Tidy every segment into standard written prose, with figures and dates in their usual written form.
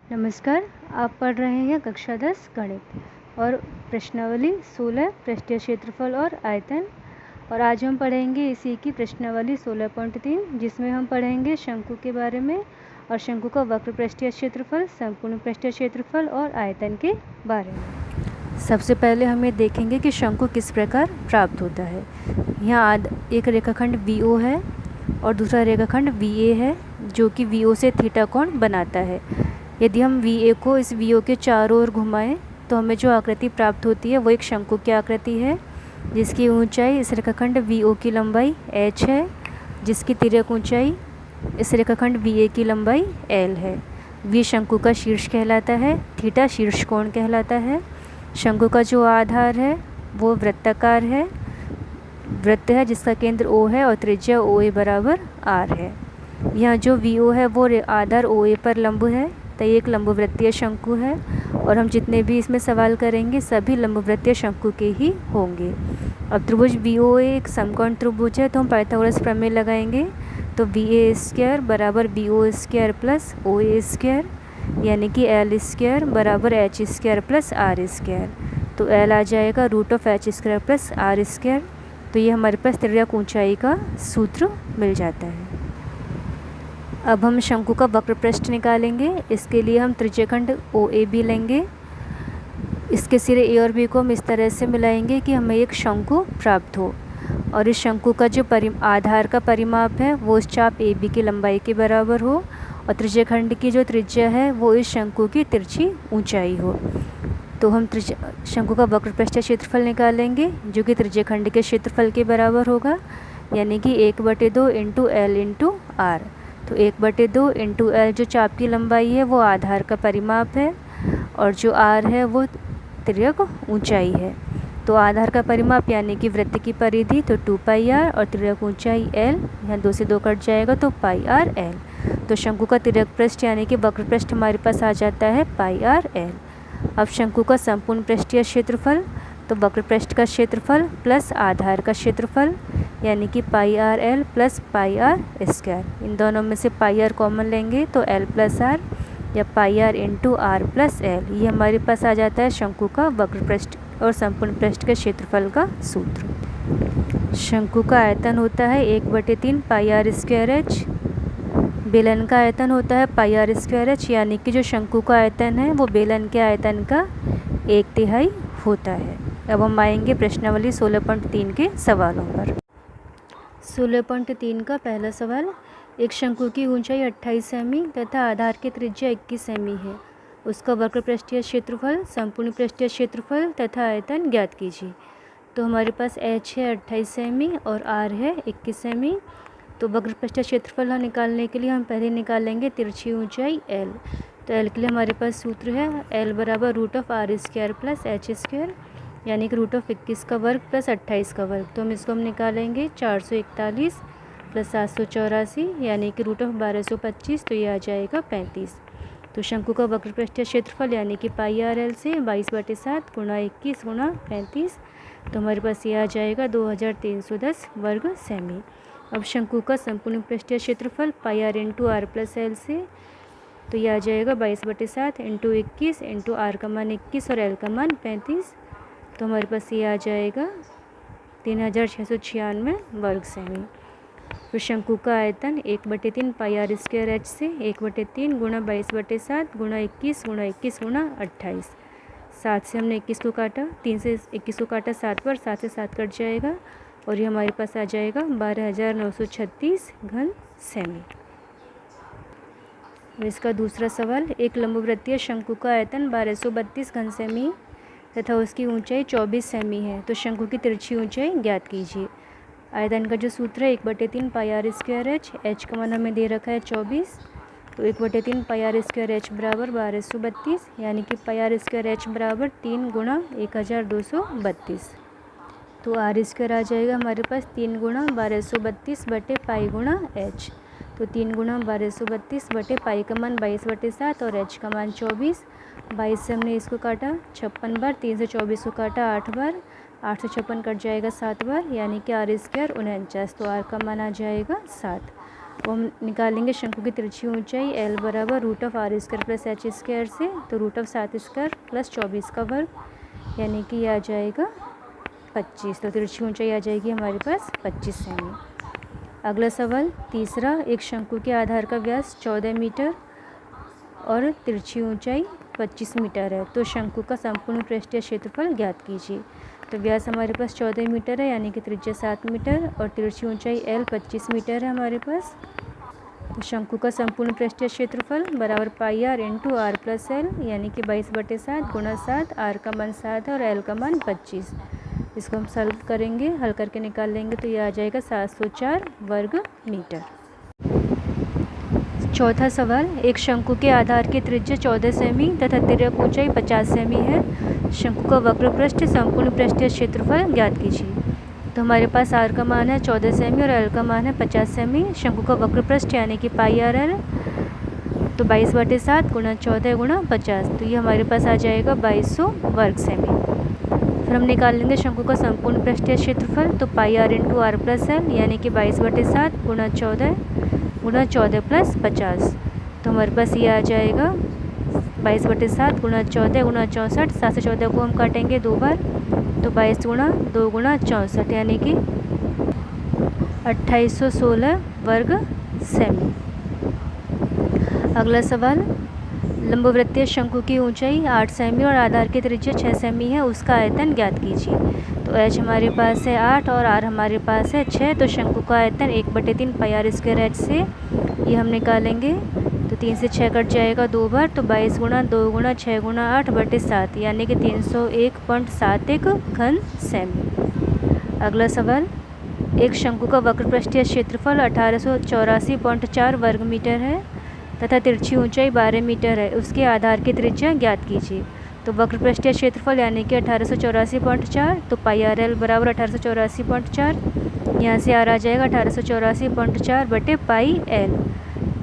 नमस्कार। आप पढ़ रहे हैं कक्षा 10 गणित और प्रश्नावली 16 पृष्ठीय क्षेत्रफल और आयतन। और आज हम पढ़ेंगे इसी की प्रश्नावली 16.3 जिसमें हम पढ़ेंगे शंकु के बारे में और शंकु का वक्र पृष्ठीय क्षेत्रफल, संपूर्ण पृष्ठीय क्षेत्रफल और आयतन के बारे में। सबसे पहले हम ये देखेंगे कि शंकु किस प्रकार प्राप्त होता है। यहाँ एक रेखाखंड VO है और दूसरा रेखाखंड VA है जो कि VO से थीटा कोण बनाता है। यदि हम VA को इस VO के चारों ओर घुमाएं तो हमें जो आकृति प्राप्त होती है वो एक शंकु की आकृति है जिसकी ऊंचाई इस रेखाखंड VO की लंबाई h है, जिसकी तिर्यक ऊंचाई इस रेखाखंड VA की लंबाई l है। V शंकु का शीर्ष कहलाता है, थीटा शीर्ष कोण कहलाता है। शंकु का जो आधार है वो वृत्ताकार है, वृत्त है जिसका केंद्र O है और त्रिज्या OA बराबर R है। यहाँ जो VO है वो आधार OA पर लंब है, तो ये एक लंबवृत्तीय शंकु है और हम जितने भी इसमें सवाल करेंगे सभी लंबवृत्तीय शंकु के ही होंगे। अब त्रिभुज VOA एक समकोण त्रिभुज है तो हम पाइथागोरस प्रमेय लगाएंगे। तो VA स्क्वायर बराबर BO square plus OA square यानी कि L स्क्वायर बराबर H square plus R square. तो L आ जाएगा √H square plus R square. तो ये हमारे पास तिर्यक ऊंचाई का सूत्र मिल जाता है। अब हम शंकु का वक्र पृष्ठ निकालेंगे। इसके लिए हम त्रिज्यखंड OAB लेंगे। इसके सिरे A और B को हम इस तरह से मिलाएंगे कि हमें एक शंकु प्राप्त हो और इस शंकु का जो आधार का परिमाप है वो इस चाप AB की लंबाई के बराबर हो और त्रिज्यखंड की जो त्रिज्या है वो इस शंकु की तिरछी ऊंचाई हो। तो हम शंकु का वक्र पृष्ठीय क्षेत्रफल निकालेंगे जो कि त्रिज्यखंड के क्षेत्रफल के बराबर होगा, यानी कि 1/2 × L × R। तो 1/2 × L जो चाप की लंबाई है वो आधार का परिमाप है और जो R है वो तिर्यक ऊंचाई है। तो आधार का परिमाप यानी कि वृत्त की परिधि तो 2πr और तिर्यक ऊंचाई L, यहाँ 2 से 2 कट जाएगा तो πrL। तो शंकु का तिर्यक पृष्ठ यानी कि वक्र पृष्ठ हमारे पास आ जाता है πrL। अब शंकु का संपूर्ण पृष्ठीय क्षेत्रफल, तो वक्र पृष्ठ का क्षेत्रफल प्लस आधार का क्षेत्रफल यानी कि πrL प्लस πr²। इन दोनों में से πr कॉमन लेंगे तो L प्लस R या πr × R प्लस L। ये हमारे पास आ जाता है शंकु का वक्र पृष्ठ और संपूर्ण पृष्ठ के क्षेत्रफल का सूत्र। शंकु का आयतन होता है 1/3 πr²h। बेलन का आयतन होता है πr²h, यानी कि जो शंकु का आयतन है वो बेलन के आयतन का 1/3 होता है। अब हम आएंगे प्रश्नावली 16.3 के सवालों पर। 16.3 का पहला सवाल, एक शंकु की ऊंचाई 28 सेमी तथा आधार की त्रिज्या 21 सेमी है। उसका वक्र पृष्ठीय क्षेत्रफल, संपूर्ण पृष्ठीय क्षेत्रफल तथा आयतन ज्ञात कीजिए। तो हमारे पास H है 28 सेमी और R है 21 सेमी। तो वक्र पृष्ठीय क्षेत्रफल निकालने के लिए हम पहले निकालेंगे तिरछी ऊंचाई L। तो L के लिए हमारे पास सूत्र है L बराबर √R² प्लस H² यानी कि √21 का वर्ग प्लस 28 का वर्ग। तो हम इसको निकालेंगे 441 प्लस 784 यानी कि √1225। तो ये आ जाएगा 35। तो शंकु का वक्र पृष्ठीय क्षेत्रफल यानी कि πrL से 22/7 × 21 × 35। तो हमारे पास ये आ जाएगा 2310 वर्ग सेमी। अब शंकु का संपूर्ण पृष्ठीय क्षेत्रफल πr × R प्लस L से, तो ये आ जाएगा 22/7 × 21 × R का मान 21 और L का मान 35। तो हमारे पास ये आ जाएगा 3696 वर्ग सेमी। फिर शंकु का आयतन 1/3 πr² से 1/3 × 22/7 × 21 × 21 × 28। 7 से हमने 21 को काटा, 3 से 21 को काटा 7 पर, 7 से 7 कट जाएगा और ये हमारे पास आ जाएगा 12936 घन सेमी। इसका दूसरा सवाल, एक लंबवृत्तीय शंकु का आयतन 1232 घन सेमी तथा उसकी ऊंचाई 24 सेमी है। तो शंकु की तिरछी ऊंचाई ज्ञात कीजिए। आयतन का जो सूत्र है 1/3 πr²h। h का मान हमें दे रखा है 24। तो 1/3 πr²h बराबर 1232 यानी कि πr² बराबर 3 × 1232। तो R² आ जाएगा हमारे पास 3 × 1232 बटे पाई गुणा h। तो 3 × 1232 बटे पाई का मान 22/7 और h का मान 24। 22 से हमने इसको काटा 56 बार, 3 से 24 को काटा 8 बार, 8 से 56 कट जाएगा 7 बार यानी कि R² 49। तो R का मान आ जाएगा 7। वो हम निकालेंगे शंकु की तिरछी ऊंचाई L बराबर root of R square plus H square से, तो रूट ऑफ 7 स्क्वायर प्लस 24 का वर्ग, यानी कि आ जाएगा 25। तो तिरछी ऊंचाई आ जाएगी हमारे पास 25 सेमी। अगला सवाल तीसरा, एक शंकु के आधार का व्यास 14 मीटर और तिरछी ऊंचाई 25 मीटर है, तो शंकु का संपूर्ण पृष्ठीय क्षेत्रफल ज्ञात कीजिए। तो व्यास हमारे पास 14 मीटर है, यानी कि त्रिज्या 7 मीटर और तिरछी ऊंचाई L 25 मीटर है हमारे पास। तो शंकु का संपूर्ण पृष्ठीय क्षेत्रफल बराबर pi r into r plus l, यानी कि 22/7 गुणा 7, आर का मान 7 है और एल का मान 25। इसको हम सॉल्व करेंगे, हल करके निकाल लेंगे तो ये आ जाएगा 704 वर्ग मीटर। चौथा सवाल, एक शंकु के आधार की त्रिज्या 14 सेमी तथा तिर्यक ऊंचाई 50 सेमी है। शंकु का वक्र पृष्ठ संपूर्ण पृष्ठीय क्षेत्रफल ज्ञात कीजिए। तो हमारे पास आर का मान है 14 सेमी और एल का मान है 50 सेमी। शंकु का वक्र पृष्ठ यानी कि पाई आर एल, तो 22/7 गुणा 14 गुणा 50, तो ये हमारे पास आ जाएगा 2200 वर्ग सेमी। फिर हम निकाल लेंगे शंकु का संपूर्ण पृष्ठीय क्षेत्रफल, तो pi r into r plus l, यानी कि 22/7 गुणा 14 गुणा 14 प्लस 50, तो हमारे पास ये आ जाएगा 22/7 गुणा 14 गुणा 64। 7 से 14 को हम काटेंगे 2 बार, तो 22 गुणा 2 गुणा 64, यानी कि 2816 वर्ग सेमी। अगला सवाल, लंबवृत्तीय शंकु की ऊंचाई 8 सेमी और आधार की त्रिज्या 6 सेमी है, उसका आयतन ज्ञात कीजिए। तो h हमारे पास है 8 और r हमारे पास है 6, तो शंकु का आयतन 1/3 पाई आर स्क्वायर एच से ये हम निकालेंगे, तो 3 से 6 कट जाएगा 2 बार, तो 22 गुणा 2 गुणा 6 गुणा 8/7, यानी कि 301.71 घन सेमी। अगला सवाल, एक शंकु का वक्र पृष्ठीय क्षेत्रफल 1884.4 वर्ग मीटर है तथा तिरछी ऊंचाई 12 मीटर है, उसके आधार की त्रिज्या ज्ञात कीजिए। तो वक्र पृष्ठीय क्षेत्रफल यानी कि 1884.4, तो पाई आर एल बराबर 1884.4, यहाँ से आर आ जाएगा 1884.4 बटे पाई एल,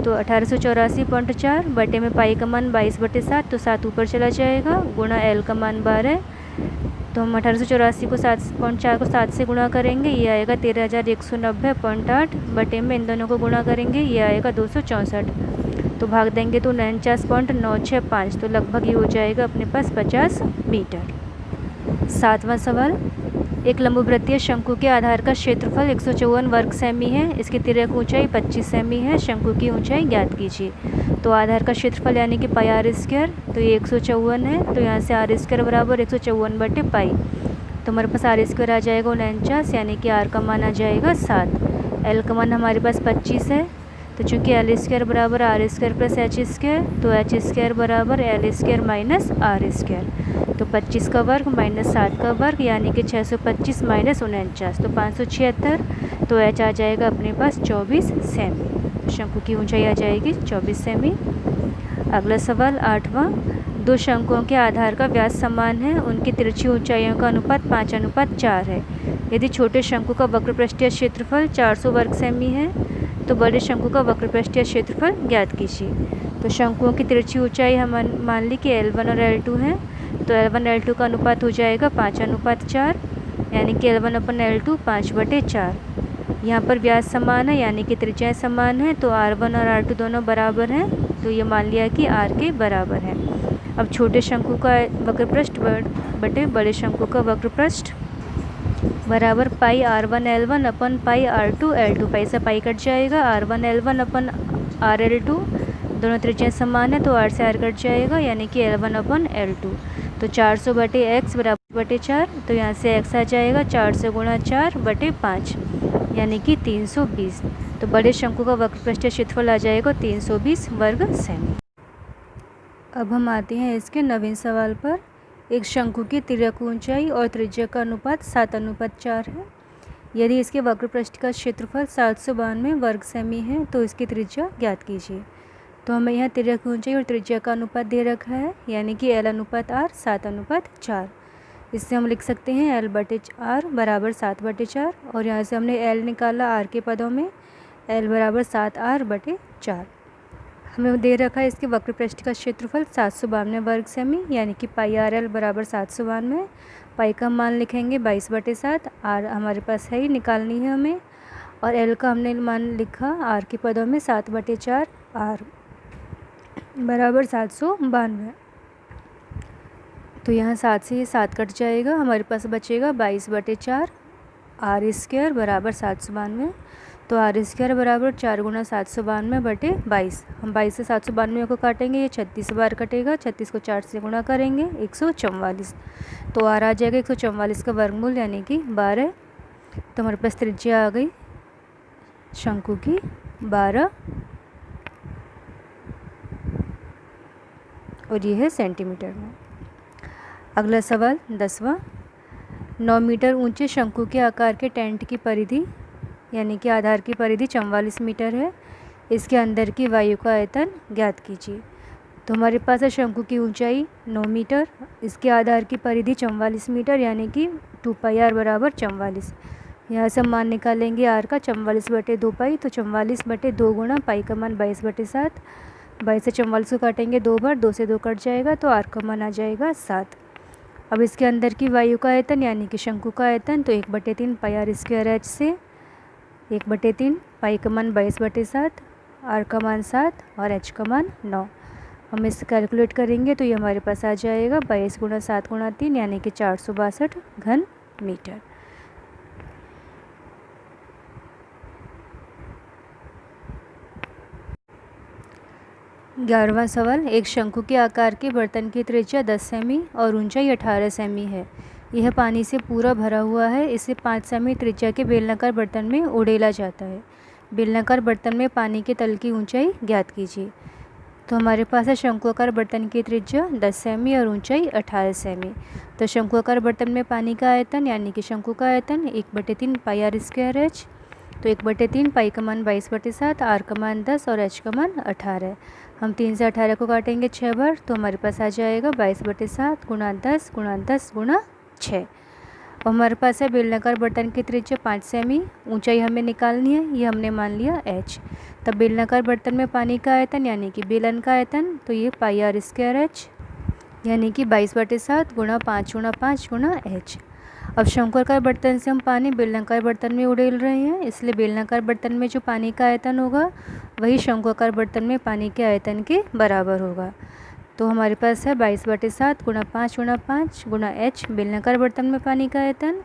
तो 1884.4 बटे में पाई का मान 22/7, तो 7 ऊपर चला जाएगा, गुणा एल का मान 12, तो हम 1884 को 7.4 को 7 से गुणा करेंगे, ये आएगा 13,190.8 बटे में इन दोनों को गुणा करेंगे, ये आएगा 264, तो भाग देंगे तो 49.965, तो लगभग ये हो जाएगा अपने पास 50 मीटर। सातवां सवाल, एक लंबवृत्तीय शंकु के आधार का क्षेत्रफल 154 वर्ग सेमी है, इसकी तिर्यक ऊंचाई 25 सेमी है, शंकु की ऊंचाई ज्ञात कीजिए। तो आधार का क्षेत्रफल यानी कि पाई आर स्क्वायर, तो ये 154 है, तो यहाँ से आर स्क्वायर बराबर 154 बटे पाई, तो हमारे पास आर स्क्वायर आ जाएगा 49, यानी कि आर का मान आ जाएगा 7। एल का मान हमारे पास 25 है, तो चूँकि एल स्क्वायर बराबर R square plus H square, तो एच स्क्वायर बराबर L square minus R square, तो 25 का वर्ग माइनस 7 का वर्ग, यानी कि 625 माइनस 49, तो 576, तो एच आ जाएगा अपने पास 24 सेमी। शंकु की ऊंचाई आ जाएगी 24 सेमी। अगला सवाल आठवां, दो शंकुओं के आधार का व्यास समान है, उनकी तिरछी ऊंचाइयों का अनुपात 5:4 है। यदि छोटे शंकु का वक्र पृष्ठीय क्षेत्रफल 400 वर्ग सेमी है, तो बड़े शंकु का वक्र पृष्ठीय क्षेत्रफल ज्ञात कीजिए। तो शंकुओं की तिरछी ऊंचाई हम मान ली कि L1 और L2 है, तो L1 L2 का अनुपात हो जाएगा 5:4, यानी कि L1/L2 5/4। यहाँ पर व्यास समान है, यानी कि त्रिज्याएं समान है, तो R1 और R2 दोनों बराबर हैं, तो ये मान लिया कि R के बराबर है। अब छोटे शंकु का वक्र पृष्ठ बटे बड़े शंकु का वक्र पृष्ठ बराबर पाई R1 L1 अपन पाई R2 L2, पाई से पाई कट जाएगा, R1 L1 अपन R L2, दोनों त्रिज्याएं समान है, तो R से R कट जाएगा, यानी कि L1/L2। तो 400 बटे x बराबर बटे 4, तो यहाँ से x आ जाएगा 400 गुणा 4 बटे 5, यानी कि 320। तो बड़े शंकु का वक्र पृष्ठीय क्षेत्रफल आ जाएगा 320 वर्ग सेमी। अब हम आते हैं इसके नवीन सवाल पर। एक शंकु की तिर्यक ऊंचाई और त्रिज्या का अनुपात 7:4 है। यदि इसके वक्र पृष्ठ का क्षेत्रफल 792 वर्ग सेमी है, तो इसकी त्रिज्या ज्ञात कीजिए। तो हमें यहाँ तिर्यक ऊंचाई और त्रिज्या का अनुपात दे रखा है, यानी कि L/R 7:4। इससे हम लिख सकते हैं L/R बराबर 7/4, और यहाँ से हमने L निकाला R के पदों में, L बराबर 7R/4। हमें दे रखा है इसके वक्र पृष्ठ का क्षेत्रफल 792 वर्ग सेमी, यानी कि पाई आर एल बराबर 792। पाई का मान लिखेंगे 22/7, आर हमारे पास है ही, निकालनी है हमें। और एल का हमने मान लिखा आर के पदों में 7/4 आर बराबर 792। तो यहाँ 7 से ये 7 कट जाएगा, हमारे पास बचेगा 22/4 आर स्क्वायर बराबर 792। तो आर स्क्वायर बराबर 4 × 792/22। हम 22 से 792 को काटेंगे, ये 36 बार कटेगा, 36 को 4 से गुणा करेंगे 144। तो आर आ जाएगा 144 का वर्गमूल यानी कि 12। तो हमारे पास त्रिज्या आ गई शंकु की 12 और ये है सेंटीमीटर में। अगला सवाल 10वां। 9 मीटर ऊंचे शंकु के आकार के टेंट की परिधि यानी कि आधार की परिधि 44 मीटर है। इसके अंदर की वायु का आयतन ज्ञात कीजिए। तो हमारे पास है शंकु की ऊंचाई 9 मीटर, इसके आधार की परिधि 44 मीटर यानी कि 2πr बराबर 44। यहाँ से हम मान निकालेंगे आर का 44/2π। तो 44/2 गुणा पाई का मान 22/7। 22 से 44 को काटेंगे 2 बार, 2 से 2 कट जाएगा तो आर का मान आ जाएगा 7। अब इसके अंदर की वायु का आयतन यानी कि शंकु का आयतन, तो 1/3 πr स्क्वायर एच से 1/3 पाई का मान 22/7, आर का मान 7 और एच का मान 9। हम इसे कैलकुलेट करेंगे तो ये हमारे पास आ जाएगा 22 × 7 × 3 यानी कि 462 घन मीटर। ग्यारहवां सवाल। एक शंकु के आकार के बर्तन की त्रिज्या 10 सेमी और ऊंचाई 18 सेमी है। यह पानी से पूरा भरा हुआ है। इसे 5 सेमी त्रिज्या के बेलनाकार बर्तन में उड़ेला जाता है। बेलनाकार बर्तन में पानी के तल की ऊंचाई ज्ञात कीजिए। तो हमारे पास है शंकुआकार बर्तन की त्रिज्या 10 सेमी और ऊंचाई 18 सेमी। तो शंकुआकार बर्तन में पानी का आयतन यानी कि शंकु का आयतन 1/3 πr स्क्वायर एच। तो 1/3 पाई का मान 22/7, आर का मान 10 और एच का मान 18। हम 3 से 18 को काटेंगे 6 बार, तो हमारे पास आ जाएगा 22/7 × 10 × 10 × 6। और हमारे पास है बेलनाकार बर्तन की त्रिज्या 5 सेमी, ऊंचाई हमें निकालनी है, ये हमने मान लिया h। तब बेलनाकार बर्तन में पानी का आयतन यानी कि बेलन का आयतन, तो ये πr स्क्वायर एच यानी कि 22/7 × 5 × 5 × h। अब शंकुआकार बर्तन से हम पानी बेलनाकार बर्तन में उड़ेल रहे हैं, इसलिए बेलनाकार बर्तन में जो पानी का आयतन होगा वही शंकुआकार बर्तन में पानी के आयतन के बराबर होगा। तो हमारे पास है 22/7 × 5 × 5 × h बेलनाकार बर्तन में पानी का आयतन,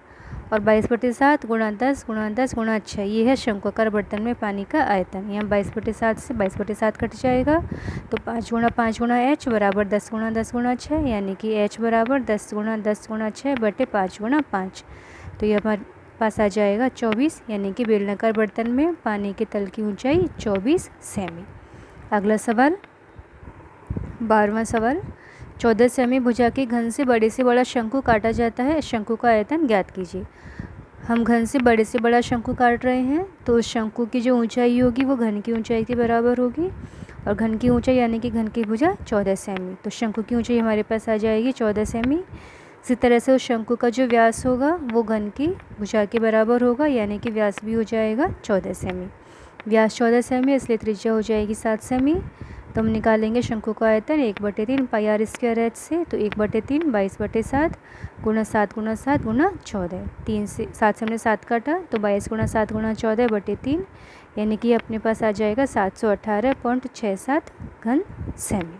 और 22/7 × 10 × 10 × 6 ये है शंकुआकार बर्तन में पानी का आयतन। यहाँ 22/7 से 22/7 कट जाएगा, तो 5 × 5 × h बराबर 10 × 10 × 6 यानी कि h बराबर 10 × 10 × 6/5 × 5। तो ये हमारे पास आ जाएगा 24 यानी कि बेलनाकार बर्तन में पानी के तल की ऊंचाई 24 सेमी। अगला सवाल 12वां सवाल। 14 सेमी भुजा के घन से बड़े से बड़ा शंकु काटा जाता है। शंकु का आयतन ज्ञात कीजिए। हम घन से बड़े से बड़ा शंकु काट रहे हैं, तो उस शंकु की जो ऊंचाई होगी वो घन की ऊंचाई के बराबर होगी, और घन की ऊंचाई यानी कि घन की भुजा 14 सेमी। तो शंकु की ऊंचाई हमारे पास आ जाएगी 14 सेमी। इसी तरह से उस शंकु का जो व्यास होगा वो घन की भुजा के बराबर होगा, यानी कि व्यास भी हो जाएगा 14 सेमी। व्यास 14 सेमी इसलिए त्रिज्या हो जाएगी 7 सेमी। तो हम निकालेंगे शंकु का आयतन 1/3 πr स्क्वायर एच से, तो 1/3 22/7 × 7 × 7 × 14। 3 से 7 से हमने 7 काटा, तो 22 × 7 × 14/3 यानी कि अपने पास आ जाएगा 718.67 घन सेमी।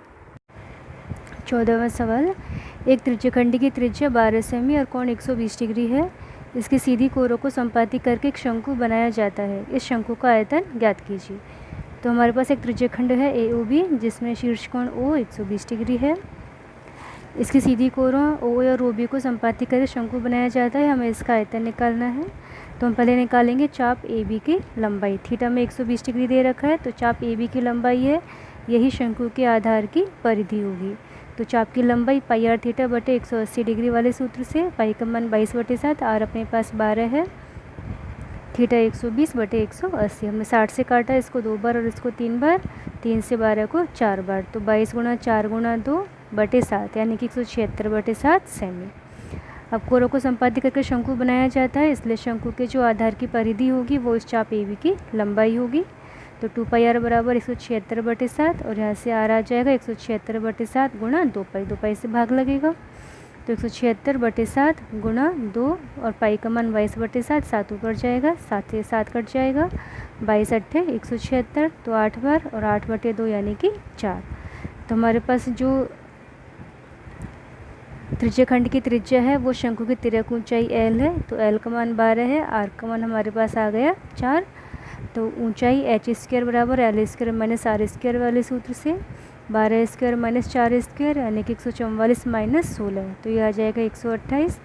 14वां सवाल। एक त्रिज्यखंडी की त्रिज्या 12 सेमी और कोण 120 डिग्री है। इसकी सीधी कोरों को संपाती करके एक शंकु बनाया जाता है। इस शंकु का आयतन ज्ञात कीजिए। तो हमारे पास एक त्रिज्यखंड है AOB जिसमें शीर्ष कोण O 120 डिग्री है। इसकी सीधी कोरों O और OB को संपाती करके शंकु बनाया जाता है। हमें इसका आयतन निकालना है, तो हम पहले निकालेंगे चाप AB की लंबाई। थीटा में 120 डिग्री दे रखा है, तो चाप AB की लंबाई है, यही शंकु के आधार की परिधि होगी। तो चाप की लंबाई πr θ/180 डिग्री वाले सूत्र से, पाई का मान 22/7, आर अपने पास 12 है, थीटा 120/180। हमने 60 से काटा इसको 2 बार और इसको 3 बार, 3 से 12 को 4 बार, तो 22 × 4 × 2/7 यानी कि 176/7 सेमी। अब कोरों को संपाती करके शंकु बनाया जाता है, इसलिए शंकु के जो आधार की परिधि होगी वो इस चाप AB की लंबाई होगी। तो 2πr बराबर 176/7 और यहाँ से आर आ जाएगा 176/7 × 2π से भाग लगेगा, तो 176/7 गुणा 2 और पाई का मान 22/7, 7 ऊपर जाएगा, 7 से 7 कट जाएगा, 22 अट्ठे 176, तो 8 बार और 8/2 यानी कि 4। तो हमारे पास जो त्रिज्यखंड की त्रिज्या है वो शंकु की तिर्यक ऊंचाई L है, तो L का मान 12 है, R का मान हमारे पास आ गया 4। तो ऊंचाई h² बराबर L² माइनस R² वाले सूत्र से 12² - 4² यानी कि 144 - 16, तो ये आ जाएगा 128।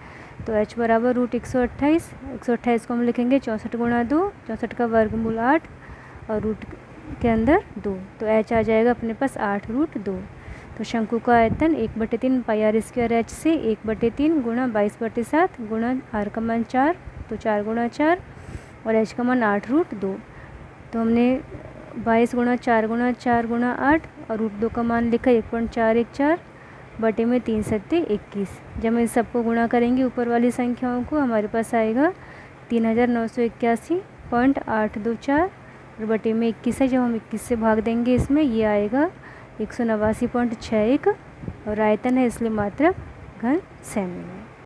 तो h बराबर √128, 128 को हम लिखेंगे 64 × 2, 64 का वर्गमूल 8 और रूट के अंदर 2, तो h आ जाएगा अपने पास 8√2। तो शंकु का आयतन 1/3 πr² h से 1/3 गुणा 22/7 गुणा r का मान 4, तो 4 × 4 और h का मान 8√2। तो हमने 22 × 4 × 4 × 8 और √2 का मान लिखा 1.414 बटे में 3 सत्ते 21। जब हम इन सबको गुणा करेंगे ऊपर वाली संख्याओं को, हमारे पास आएगा 3981.824 और बटे में 21 है। जब हम 21 से भाग देंगे इसमें, ये आएगा 189.61 और आयतन है इसलिए मात्रक घन सेमी है।